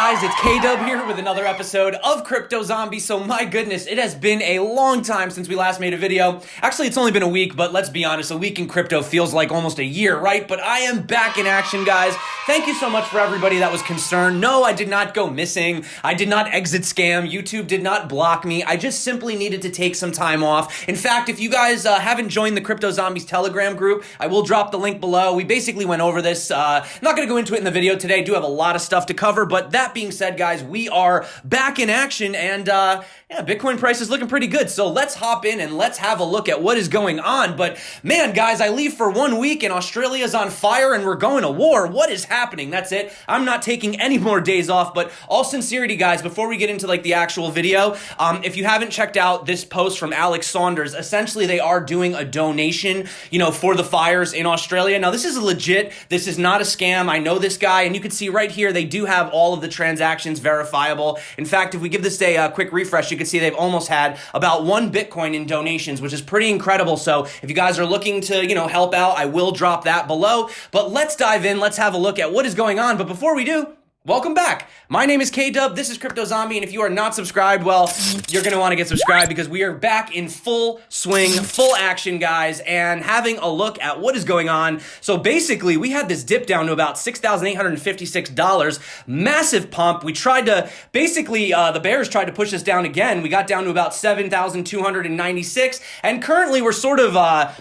guys? It's K-Dub here with another episode of Crypto Zombie. So my goodness, it has been a long time since we last made a video. Actually, it's only been a week, but let's be honest, a week in crypto feels like almost a year, right? But I am back in action, guys. Thank you so much for everybody that was concerned. No, I did not go missing. I did not exit scam. YouTube did not block me. I just simply needed to take some time off. In fact, if you guys haven't joined the Crypto Zombies Telegram group, I will drop the link below. We basically went over this. I'm not going to go into it in the video today. I do have a lot of stuff to cover, but that being said, guys, we are back in action, and yeah, Bitcoin price is looking pretty good. So let's hop in and let's have a look at what is going on. But man, guys, I leave for 1 week and Australia's on fire and we're going to war. What is happening? That's it. I'm not taking any more days off, but all sincerity, guys, before we get into like the actual video, if you haven't checked out this post from Alex Saunders, essentially they are doing a donation, for the fires in Australia. Now, this is legit. This is not a scam. I know this guy, and you can see right here, they do have all of the transactions verifiable. In fact, if we give this day a quick refresh, you can see they've almost had about 1 Bitcoin in donations, which is pretty incredible. So if you guys are looking to, help out, I will drop that below. But let's dive in. Let's have a look at what is going on. But before we do, welcome back. My name is K-Dub. This is Crypto Zombie, and if you are not subscribed, well, you're going to want to get subscribed because we are back in full swing, full action, guys, and having a look at what is going on. So basically, we had this dip down to about $6,856, massive pump. We tried to, basically, the bears tried to push us down again. We got down to about 7,296, and currently we're sort of,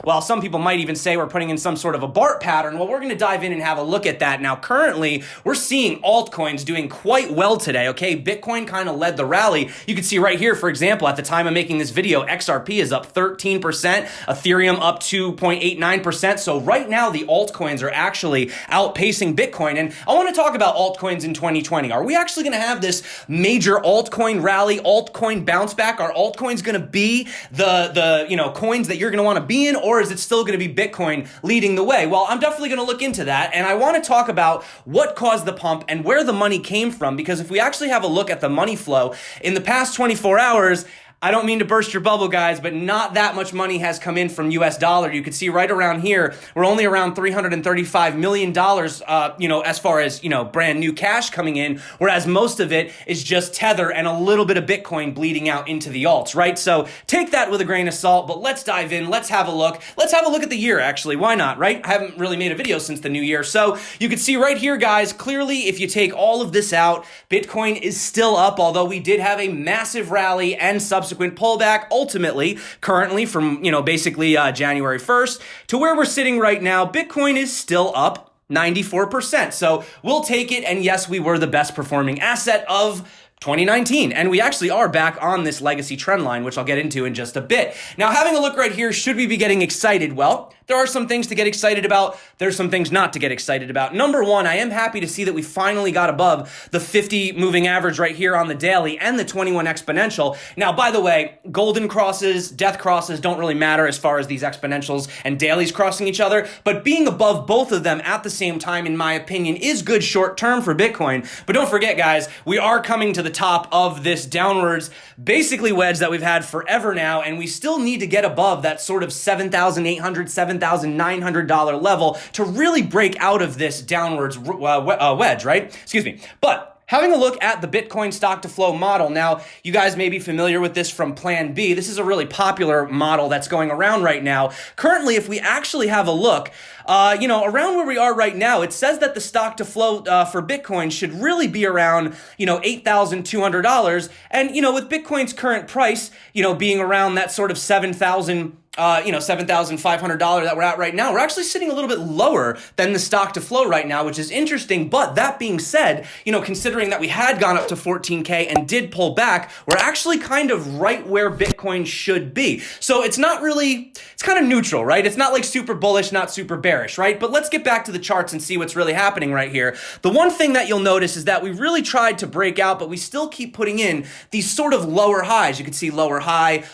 well, some people might even say we're putting in some sort of a BART pattern. Well, we're going to dive in and have a look at that. Now, currently, we're seeing altcoins doing quite well today, okay? Bitcoin kind of led the rally. You can see right here, for example, at the time of making this video, XRP is up 13%, Ethereum up 2.89%. So right now, the altcoins are actually outpacing Bitcoin. And I want to talk about altcoins in 2020. Are we actually going to have this major altcoin rally, altcoin bounce back? Are altcoins going to be the coins that you're going to want to be in, or is it still going to be Bitcoin leading the way? Well, I'm definitely going to look into that, and I want to talk about what caused the pump and where the money came from, because if we actually have a look at the money flow in the past 24 hours, I don't mean to burst your bubble, guys, but not that much money has come in from US dollar. You can see right around here, we're only around $335 million, as far as, brand new cash coming in, whereas most of it is just Tether and a little bit of Bitcoin bleeding out into the alts, right? So take that with a grain of salt, but let's dive in. Let's have a look. Let's have a look at the year, actually. Why not, right? I haven't really made a video since the new year. So you can see right here, guys, clearly, if you take all of this out, Bitcoin is still up, although we did have a massive rally and subsequent pullback, ultimately, currently from, basically January 1st to where we're sitting right now. Bitcoin is still up 94%. So we'll take it. And yes, we were the best performing asset of 2019. And we actually are back on this legacy trend line, which I'll get into in just a bit. Now, having a look right here, should we be getting excited? Well, there are some things to get excited about. There's some things not to get excited about. Number one, I am happy to see that we finally got above the 50 moving average right here on the daily and the 21 exponential. Now, by the way, golden crosses, death crosses don't really matter as far as these exponentials and dailies crossing each other, but being above both of them at the same time, in my opinion, is good short term for Bitcoin. But don't forget, guys, we are coming to the top of this downwards basically wedge that we've had forever now, and we still need to get above that sort of $7,800, $7,900 level to really break out of this downwards wedge, right? Excuse me. But having a look at the Bitcoin stock to flow model. Now, you guys may be familiar with this from Plan B. This is a really popular model that's going around right now. Currently, if we actually have a look, around where we are right now, it says that the stock to flow for Bitcoin should really be around, $8,200. And, with Bitcoin's current price, being around that sort of $7,500 that we're at right now, we're actually sitting a little bit lower than the stock to flow right now, which is interesting. But that being said, considering that we had gone up to 14K and did pull back, we're actually kind of right where Bitcoin should be. So it's not really, it's kind of neutral, right? It's not like super bullish, not super bearish, right? But let's get back to the charts and see what's really happening right here. The one thing that you'll notice is that we really tried to break out, but we still keep putting in these sort of lower highs. You can see lower high,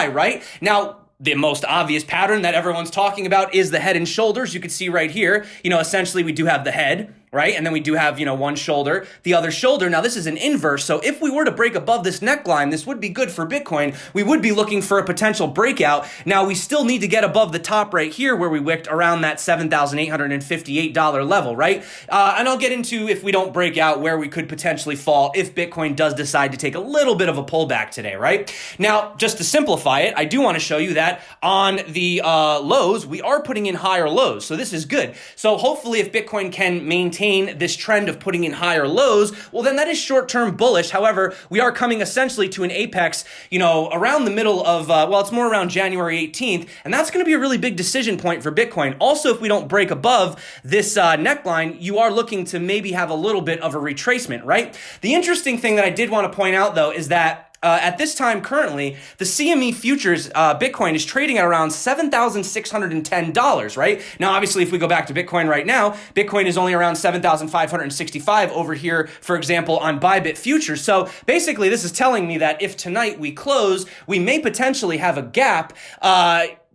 right? Now, the most obvious pattern that everyone's talking about is the head and shoulders. You can see right here, essentially we do have the head. right? And then we do have, one shoulder, the other shoulder. Now this is an inverse. So if we were to break above this neckline, this would be good for Bitcoin. We would be looking for a potential breakout. Now we still need to get above the top right here where we wicked around that $7,858 level, right? And I'll get into, if we don't break out, where we could potentially fall if Bitcoin does decide to take a little bit of a pullback today, right? Now, just to simplify it, I do want to show you that on the lows, we are putting in higher lows. So this is good. So hopefully if Bitcoin can maintain this trend of putting in higher lows, well, then that is short-term bullish. However, we are coming essentially to an apex, around the middle of, it's more around January 18th, and that's going to be a really big decision point for Bitcoin. Also, if we don't break above this neckline, you are looking to maybe have a little bit of a retracement, right? The interesting thing that I did want to point out, though, is that at this time currently, the CME futures Bitcoin is trading at around $7,610, right? Now, obviously, if we go back to Bitcoin right now, Bitcoin is only around 7,565 over here, for example, on Bybit futures. So basically, this is telling me that if tonight we close, we may potentially have a gap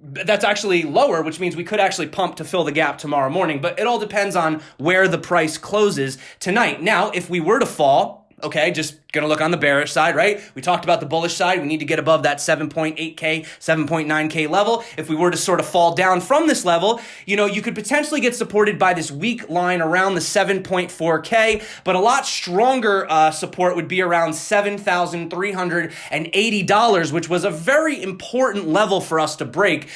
that's actually lower, which means we could actually pump to fill the gap tomorrow morning. But it all depends on where the price closes tonight. Now, if we were to fall, okay, just gonna look on the bearish side, right? We talked about the bullish side. We need to get above that 7.8K, 7.9K level. If we were to sort of fall down from this level, you could potentially get supported by this weak line around the 7.4K, but a lot stronger support would be around $7,380, which was a very important level for us to break,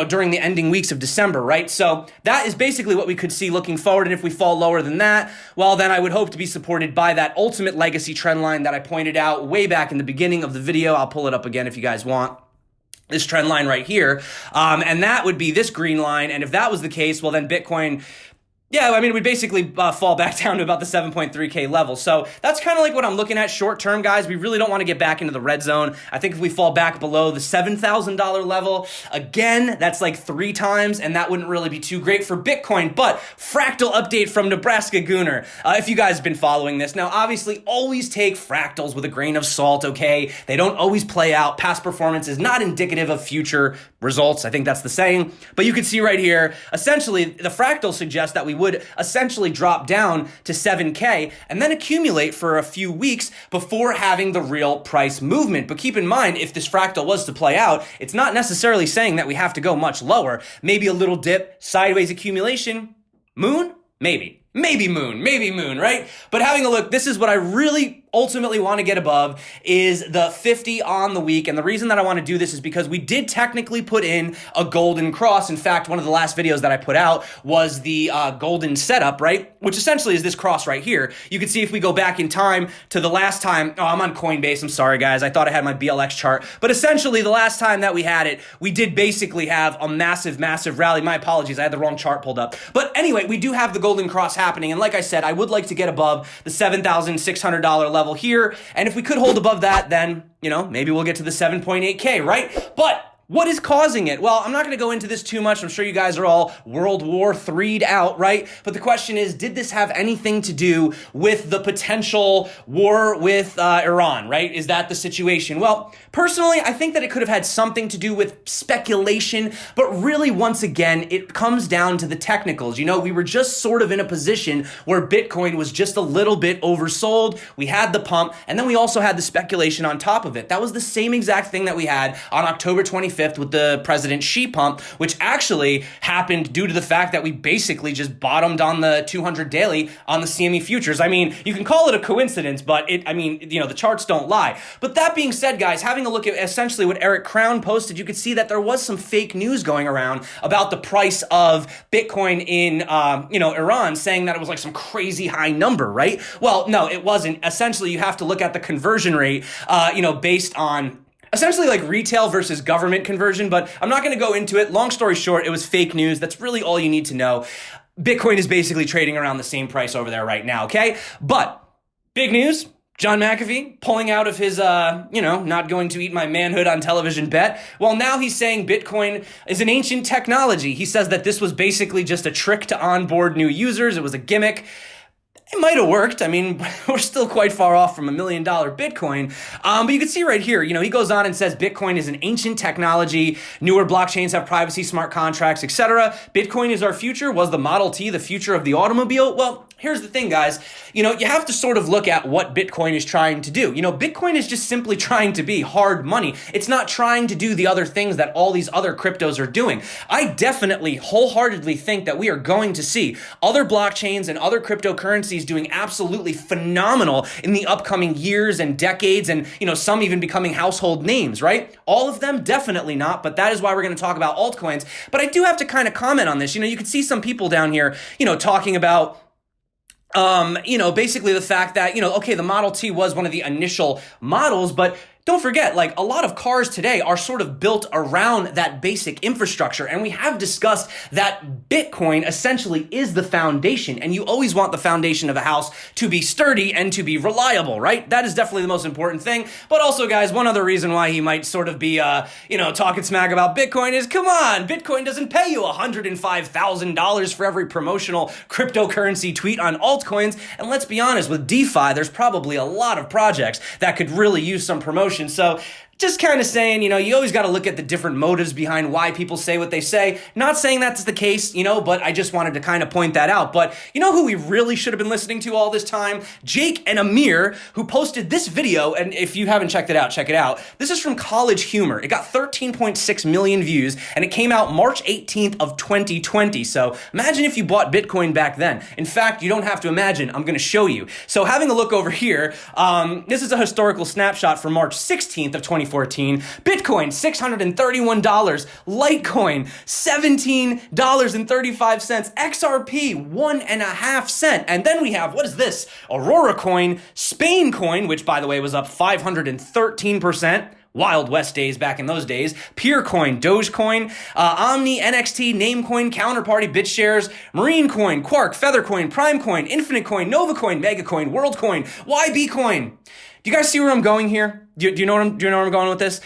during the ending weeks of December, right? So that is basically what we could see looking forward. And if we fall lower than that, well, then I would hope to be supported by that ultimate legacy trend line that I pointed out way back in the beginning of the video. I'll pull it up again if you guys want. This trend line right here. And that would be this green line. And if that was the case, well, then Bitcoin, we basically fall back down to about the 7.3K level. So that's kind of like what I'm looking at short term, guys. We really don't want to get back into the red zone. I think if we fall back below the $7,000 level, again, that's like 3 times, and that wouldn't really be too great for Bitcoin. But fractal update from Nebraska Gooner. If you guys have been following this. Now, obviously, always take fractals with a grain of salt, okay? They don't always play out. Past performance is not indicative of future results. I think that's the saying. But you can see right here, essentially, the fractal suggests that we would essentially drop down to 7K and then accumulate for a few weeks before having the real price movement. But keep in mind, if this fractal was to play out, it's not necessarily saying that we have to go much lower. Maybe a little dip, sideways accumulation, moon, maybe moon, right? But having a look, this is what I really ultimately want to get above is the 50 on the week. And the reason that I want to do this is because we did technically put in a golden cross. In fact, one of the last videos that I put out was the golden setup, right? Which essentially is this cross right here. You can see if we go back in time to the last time, I'm on Coinbase. I'm sorry, guys. I thought I had my BLX chart. But essentially, the last time that we had it, we did basically have a massive rally. My apologies. I had the wrong chart pulled up. But anyway, we do have the golden cross happening. And like I said, I would like to get above the $7,600 level here. And if we could hold above that, then, maybe we'll get to the 7.8K, right? But what is causing it? Well, I'm not going to go into this too much. I'm sure you guys are all World War III'd out, right? But the question is, did this have anything to do with the potential war with Iran, right? Is that the situation? Well, personally, I think that it could have had something to do with speculation, but really, once again, it comes down to the technicals. We were just sort of in a position where Bitcoin was just a little bit oversold. We had the pump, and then we also had the speculation on top of it. That was the same exact thing that we had on October 25th with the President Xi pump, which actually happened due to the fact that we basically just bottomed on the 200 daily on the CME futures. I mean, you can call it a coincidence, but the charts don't lie. But that being said, guys, having a look at essentially what Eric Crown posted, you could see that there was some fake news going around about the price of Bitcoin in, Iran, saying that it was like some crazy high number, right? Well, no, it wasn't. Essentially, you have to look at the conversion rate, based on essentially like retail versus government conversion, but I'm not going to go into it. Long story short, it was fake news. That's really all you need to know. Bitcoin is basically trading around the same price over there right now, okay? But big news, John McAfee pulling out of his, not going to eat my manhood on television bet. Well, now he's saying Bitcoin is an ancient technology. He says that this was basically just a trick to onboard new users. It was a gimmick. It might have worked. I mean, we're still quite far off from $1 million Bitcoin. But you can see right here, he goes on and says Bitcoin is an ancient technology. Newer blockchains have privacy, smart contracts, etc. Bitcoin is our future. Was the Model T the future of the automobile? Well, here's the thing, guys. You have to sort of look at what Bitcoin is trying to do. Bitcoin is just simply trying to be hard money. It's not trying to do the other things that all these other cryptos are doing. I definitely wholeheartedly think that we are going to see other blockchains and other cryptocurrencies doing absolutely phenomenal in the upcoming years and decades, and some even becoming household names, right? All of them, definitely not, but that is why we're going to talk about altcoins. But I do have to kind of comment on this. You can see some people down here, talking about basically the fact that, okay, the Model T was one of the initial models, but don't forget, like, a lot of cars today are sort of built around that basic infrastructure. And we have discussed that Bitcoin essentially is the foundation. And you always want the foundation of a house to be sturdy and to be reliable, right? That is definitely the most important thing. But also, guys, one other reason why he might sort of be, talking smack about Bitcoin is, come on, Bitcoin doesn't pay you $105,000 for every promotional cryptocurrency tweet on altcoins. And let's be honest, with DeFi, there's probably a lot of projects that could really use some promotion. So just kind of saying, you always got to look at the different motives behind why people say what they say. Not saying that's the case, but I just wanted to kind of point that out. But who we really should have been listening to all this time? Jake and Amir, who posted this video. And if you haven't checked it out, check it out. This is from College Humor. It got 13.6 million views, and it came out March 18th of 2020. So imagine if you bought Bitcoin back then. In fact, you don't have to imagine. I'm going to show you. So having a look over here, this is a historical snapshot from March 16th of 2014. Bitcoin, $631. Litecoin, $17.35. XRP, 1.5 cents. And then we have, what is this? Aurora coin, Spain coin, which by the way was up 513%. Wild West days back in those days. Peercoin, Dogecoin, Omni, NXT, Namecoin, Counterparty, BitShares, Marinecoin, Quark, Feathercoin, Primecoin, Infinite Coin, Novacoin, Megacoin, WorldCoin, YBCoin. Do you guys see where I'm going here? Do you know where I'm going with this?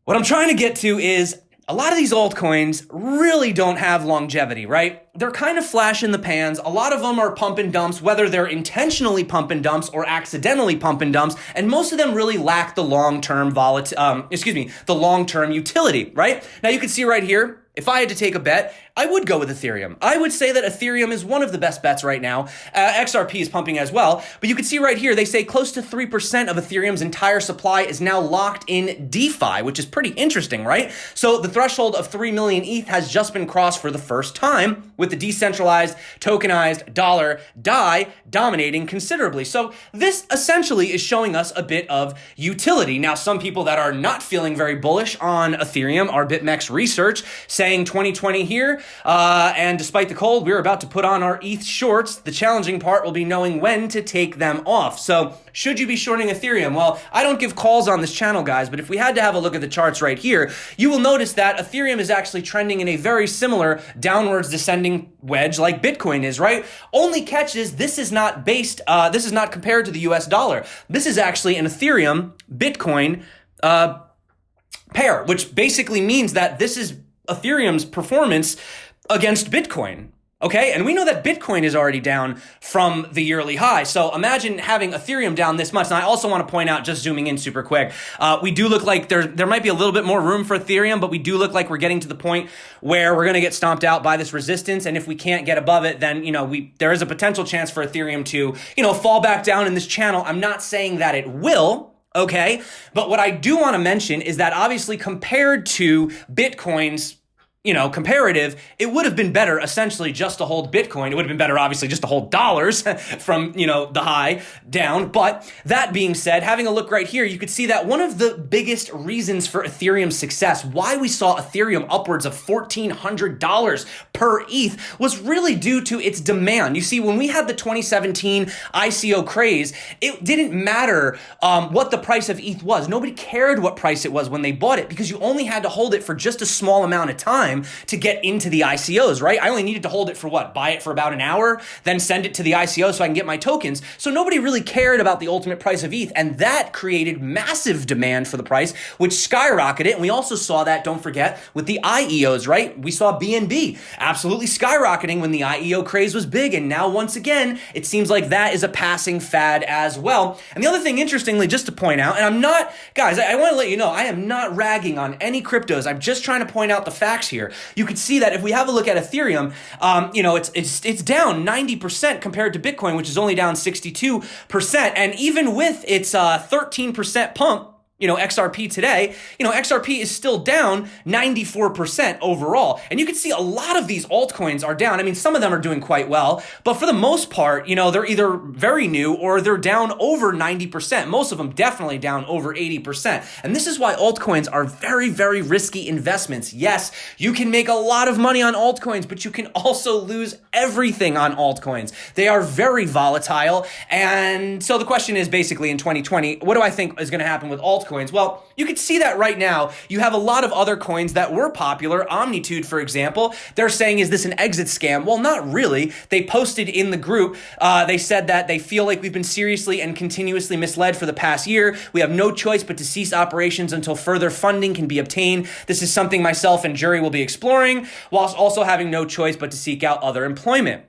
What I'm trying to get to is a lot of these altcoins really don't have longevity, right? They're kind of flash in the pans. A lot of them are pump and dumps, whether they're intentionally pump and dumps or accidentally pump and dumps. And most of them really lack the long-term the long-term utility, right? Now you can see right here, if I had to take a bet, I would go with Ethereum. I would say that Ethereum is one of the best bets right now. XRP is pumping as well. But you can see right here, they say close to 3% of Ethereum's entire supply is now locked in DeFi, which is pretty interesting, right? So the threshold of 3 million ETH has just been crossed for the first time, with the decentralized, tokenized dollar DAI dominating considerably. So this essentially is showing us a bit of utility. Now, some people that are not feeling very bullish on Ethereum are BitMEX Research, saying 2020 here, and despite the cold, we're about to put on our ETH shorts. The challenging part will be knowing when to take them off. So should you be shorting Ethereum? Well, I don't give calls on this channel, guys, but if we had to have a look at the charts right here, you will notice that Ethereum is actually trending in a very similar downwards descending wedge like Bitcoin is, right? Only catch is this is not compared to the US dollar. This is actually an Ethereum Bitcoin pair, which basically means that this is Ethereum's performance against Bitcoin. Okay, and we know that Bitcoin is already down from the yearly high. So imagine having Ethereum down this much. And I also want to point out, just zooming in super quick, we do look like there might be a little bit more room for Ethereum, but we do look like we're getting to the point where we're going to get stomped out by this resistance. And if we can't get above it, then there is a potential chance for Ethereum to fall back down in this channel. I'm not saying that it will. Okay, but what I do want to mention is that obviously compared to Bitcoin's comparative, it would have been better essentially just to hold Bitcoin. It would have been better obviously just to hold dollars from, the high down. But that being said, having a look right here, you could see that one of the biggest reasons for Ethereum's success, why we saw Ethereum upwards of $1,400 per ETH, was really due to its demand. You see, when we had the 2017 ICO craze, it didn't matter what the price of ETH was. Nobody cared what price it was when they bought it because you only had to hold it for just a small amount of time to get into the ICOs, right? I only needed to hold it for buy it for about an hour, then send it to the ICO so I can get my tokens. So nobody really cared about the ultimate price of ETH, and that created massive demand for the price, which skyrocketed. And we also saw that, don't forget, with the IEOs, right? We saw BNB absolutely skyrocketing when the IEO craze was big, and now once again, it seems like that is a passing fad as well. And the other thing, interestingly, just to point out, and I'm not, guys, I want to let you know, I am not ragging on any cryptos. I'm just trying to point out the facts here. here. You could see that if we have a look at Ethereum, it's down 90% compared to Bitcoin, which is only down 62%. And even with its 13% pump, XRP today, XRP is still down 94% overall. And you can see a lot of these altcoins are down. I mean, some of them are doing quite well, but for the most part, they're either very new or they're down over 90%. Most of them definitely down over 80%. And this is why altcoins are very, very risky investments. Yes, you can make a lot of money on altcoins, but you can also lose everything on altcoins. They are very volatile. And so the question is basically in 2020, what do I think is going to happen with altcoins? Well, you can see that right now. You have a lot of other coins that were popular. Omnitude, for example, they're saying, is this an exit scam? Well, not really. They posted in the group, they said that they feel like we've been seriously and continuously misled for the past year. We have no choice but to cease operations until further funding can be obtained. This is something myself and jury will be exploring, whilst also having no choice but to seek out other employment.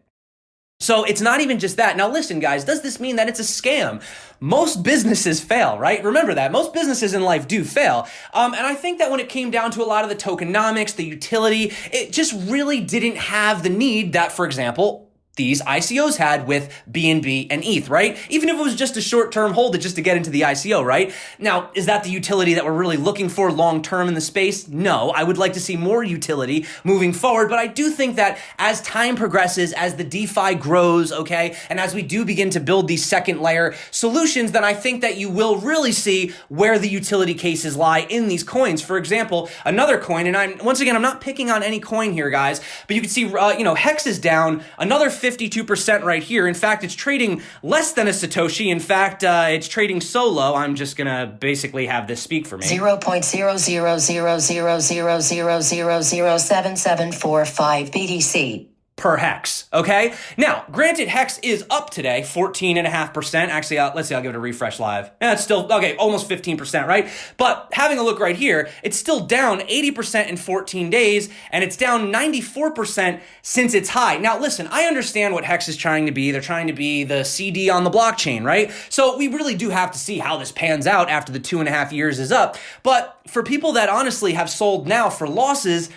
So it's not even just that. Now listen, guys, does this mean that it's a scam? Most businesses fail, right? Remember that. Most businesses in life do fail. And I think that when it came down to a lot of the tokenomics, the utility, it just really didn't have the need that, for example, these ICOs had with BNB and ETH, right? Even if it was just a short-term hold just to get into the ICO, right? Now, is that the utility that we're really looking for long-term in the space? No, I would like to see more utility moving forward, but I do think that as time progresses, as the DeFi grows, okay, and as we do begin to build these second layer solutions, then I think that you will really see where the utility cases lie in these coins. For example, another coin, and I'm not picking on any coin here, guys, but you can see, Hex is down another 52% right here. In fact, it's trading less than a Satoshi. In fact, it's trading so low, I'm just going to basically have this speak for me. 0.0000007745 BTC. Per Hex, okay? Now, granted, Hex is up today, 14.5%. Actually, let's see, I'll give it a refresh live. Yeah, it's still, okay, almost 15%, right? But having a look right here, it's still down 80% in 14 days, and it's down 94% since its high. Now, listen, I understand what Hex is trying to be. They're trying to be the CD on the blockchain, right? So we really do have to see how this pans out after the 2.5 years is up. But for people that honestly have sold now for losses,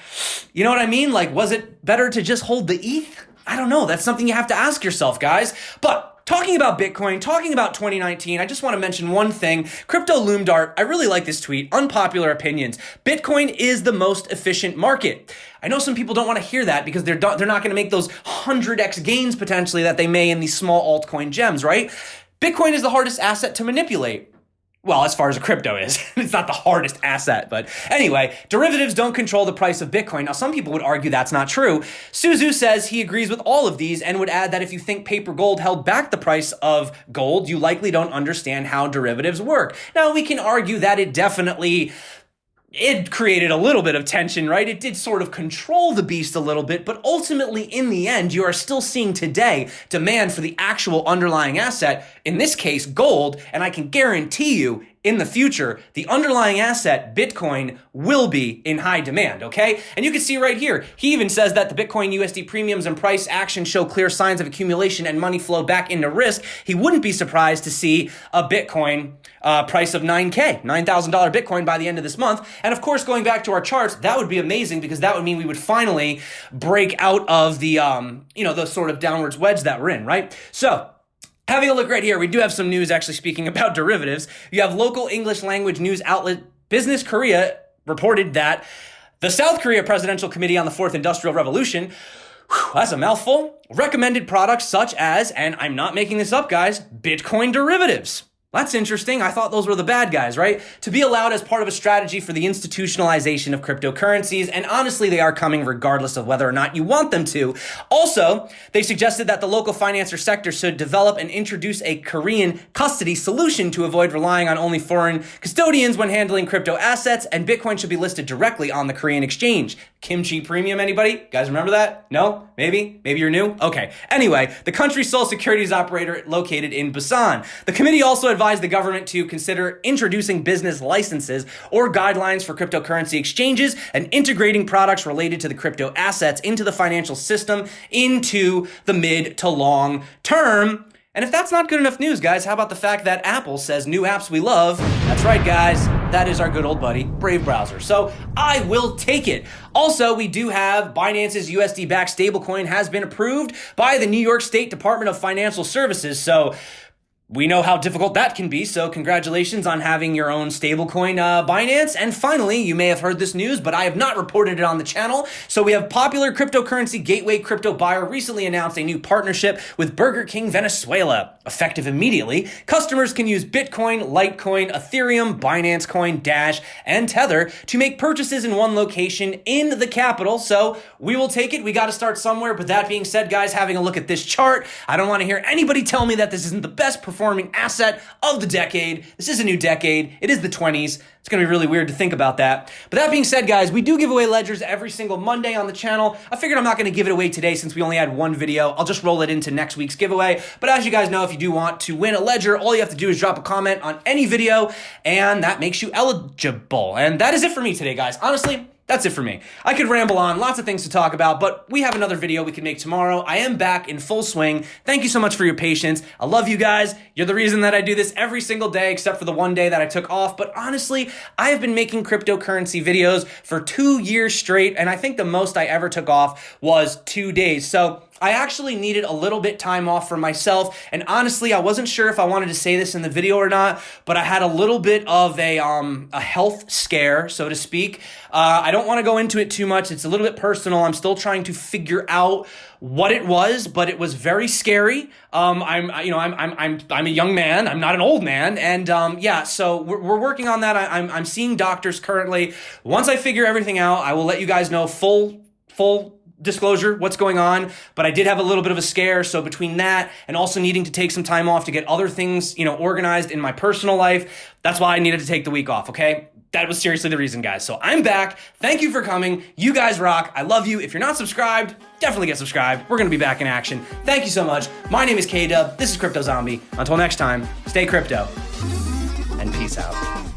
you know what I mean? Like, was it better to just hold the ETH? I don't know. That's something you have to ask yourself, guys. But talking about Bitcoin, talking about 2019, I just want to mention one thing. Crypto Loom Dart, I really like this tweet. Unpopular opinions. Bitcoin is the most efficient market. I know some people don't want to hear that because they're not going to make those 100x gains potentially that they may in these small altcoin gems, right? Bitcoin is the hardest asset to manipulate. Well, as far as a crypto is, it's not the hardest asset, but anyway, derivatives don't control the price of Bitcoin. Now, some people would argue that's not true. Suzu says he agrees with all of these and would add that if you think paper gold held back the price of gold, you likely don't understand how derivatives work. Now, we can argue that it created a little bit of tension, right? It did sort of control the beast a little bit, but ultimately, in the end, you are still seeing today demand for the actual underlying asset, in this case, gold, and I can guarantee you, in the future, the underlying asset, Bitcoin, will be in high demand, okay? And you can see right here, he even says that the Bitcoin USD premiums and price action show clear signs of accumulation and money flow back into risk. He wouldn't be surprised to see a Bitcoin price of $9,000 Bitcoin by the end of this month. And of course, going back to our charts, that would be amazing because that would mean we would finally break out of the, the sort of downwards wedge that we're in, right? So, having a look right here, we do have some news actually speaking about derivatives. You have local English language news outlet Business Korea reported that the South Korea Presidential Committee on the Fourth Industrial Revolution, that's a mouthful, recommended products such as, and I'm not making this up, guys, Bitcoin derivatives. That's interesting. I thought those were the bad guys, right? To be allowed as part of a strategy for the institutionalization of cryptocurrencies, and honestly, they are coming regardless of whether or not you want them to. Also, they suggested that the local financier sector should develop and introduce a Korean custody solution to avoid relying on only foreign custodians when handling crypto assets, and Bitcoin should be listed directly on the Korean exchange. Kimchi Premium, anybody? Guys remember that? No? Maybe? Maybe you're new? Okay. Anyway, the country's sole securities operator located in Busan. The committee also advised the government to consider introducing business licenses or guidelines for cryptocurrency exchanges and integrating products related to the crypto assets into the financial system into the mid to long term. And if that's not good enough news, guys, how about the fact that Apple says new apps we love? That's right, guys. That is our good old buddy, Brave browser. So I will take it. Also, we do have Binance's USD-backed stablecoin has been approved by the New York State Department of Financial Services. So we know how difficult that can be, so congratulations on having your own stablecoin, Binance. And finally, you may have heard this news, but I have not reported it on the channel. So we have popular cryptocurrency gateway Crypto Buyer recently announced a new partnership with Burger King Venezuela. Effective immediately, customers can use Bitcoin, Litecoin, Ethereum, Binance Coin, Dash, and Tether to make purchases in one location in the capital. So we will take it. We got to start somewhere. But that being said, guys, having a look at this chart, I don't want to hear anybody tell me that this isn't the best performing asset of the decade. This is a new decade. It is the 20s. It's going to be really weird to think about that. But that being said, guys, we do give away ledgers every single Monday on the channel. I figured I'm not going to give it away today since we only had one video. I'll just roll it into next week's giveaway. But as you guys know, if you do want to win a ledger, all you have to do is drop a comment on any video, and that makes you eligible. And that is it for me today, guys. Honestly, that's it for me. I could ramble on, lots of things to talk about, but we have another video we can make tomorrow. I am back in full swing. Thank you so much for your patience. I love you guys. You're the reason that I do this every single day, except for the one day that I took off. But honestly, I have been making cryptocurrency videos for 2 years straight, and I think the most I ever took off was 2 days. So I actually needed a little bit time off for myself, and honestly, I wasn't sure if I wanted to say this in the video or not, but I had a little bit of a health scare, so to speak. I don't want to go into it too much. It's a little bit personal. I'm still trying to figure out what it was, but it was very scary. I'm a young man. I'm not an old man, and yeah. So we're working on that. I'm seeing doctors currently. Once I figure everything out, I will let you guys know full disclosure what's going on, but I did have a little bit of a scare. So between that and also needing to take some time off to get other things, organized in my personal life, that's why I needed to take the week off. Okay. That was seriously the reason, guys. So I'm back. Thank you for coming. You guys rock. I love you. If you're not subscribed, definitely get subscribed. We're going to be back in action. Thank you so much. My name is K-Dub. This is Crypto Zombie. Until next time, stay crypto and peace out.